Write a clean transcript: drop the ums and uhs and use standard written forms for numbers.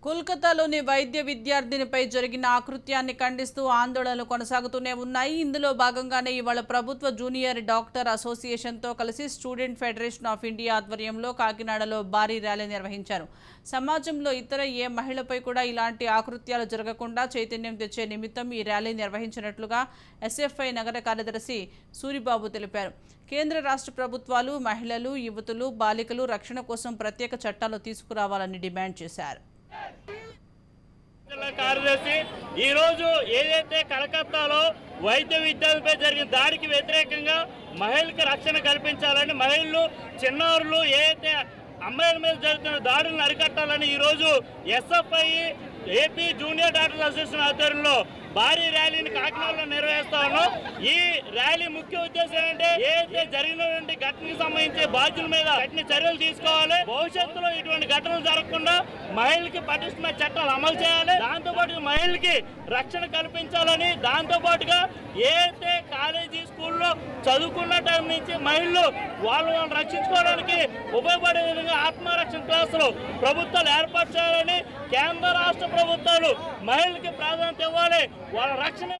కోల్కతాలోని వైద్య విద్యార్థినిపై జరిగిన ఆకృత్యాన్ని ఖండిస్తూ ఆందోళనలు కొనసాగుతూనే ఉన్నాయి. ఇందులో భాగంగానే ఇవాళ ప్రభుత్వ జూనియర్ డాక్టర్ అసోసియేషన్తో కలిసి స్టూడెంట్ ఫెడరేషన్ ఆఫ్ ఇండియా ఆధ్వర్యంలో కాకినాడలో భారీ ర్యాలీ నిర్వహించారు. సమాజంలో ఇతర ఏ మహిళపై కూడా ఇలాంటి ఆకృత్యాలు జరగకుండా చైతన్యం తెచ్చే నిమిత్తం ఈ ర్యాలీ నిర్వహించినట్లుగా ఎస్ఎఫ్ఐ నగర కార్యదర్శి సూరిబాబు తెలిపారు. కేంద్ర రాష్ట్ర ప్రభుత్వాలు మహిళలు, యువతులు, బాలికలు రక్షణ కోసం ప్రత్యేక చట్టాలు తీసుకురావాలని డిమాండ్ చేశారు. కార్యదర్శి ఈ రోజు ఏదైతే కలకత్తాలో వైద్య విద్యార్థులపై జరిగిన దాడికి వ్యతిరేకంగా మహిళలకు రక్షణ కల్పించాలని, మహిళలు, చిన్నారులు ఏదైతే అమ్మాయిల మీద జరుగుతున్న దాడులను అరికట్టాలని ఈరోజు SFI AP junior doctors association ఆధ్వర్యంలో భారీ ర్యాలీని కాకినాడలో నిర్వహిస్తా ఉన్నాం. ఈ ర్యాలీ ముఖ్య ఉద్దేశం ఏంటంటే ఏదైతే జరిగినటువంటి ఘటనకు సంబంధించి బాధ్యుల మీద కఠిన చర్యలు తీసుకోవాలి. భవిష్యత్తులో ఇటువంటి ఘటనలు జరగకుండా మహిళలకి పటిష్టమైన చట్టాలు అమలు చేయాలి. దాంతోపాటు మహిళలకి రక్షణ కల్పించాలని, దాంతోపాటుగా ఏదైతే కాలేజీ స్కూల్లో చదువుకున్న టైం నుంచి మహిళలు వాళ్ళని రక్షించుకోవడానికి ఉపయోగపడే విధంగా ఆత్మరక్షణ క్లాసులు ప్రభుత్వాలు ఏర్పాటు చేయాలని, కేంద్ర రాష్ట్ర ప్రభుత్వాలు మహిళలకి ప్రాధాన్యత ఇవ్వాలి. వాళ్ళ రక్షణ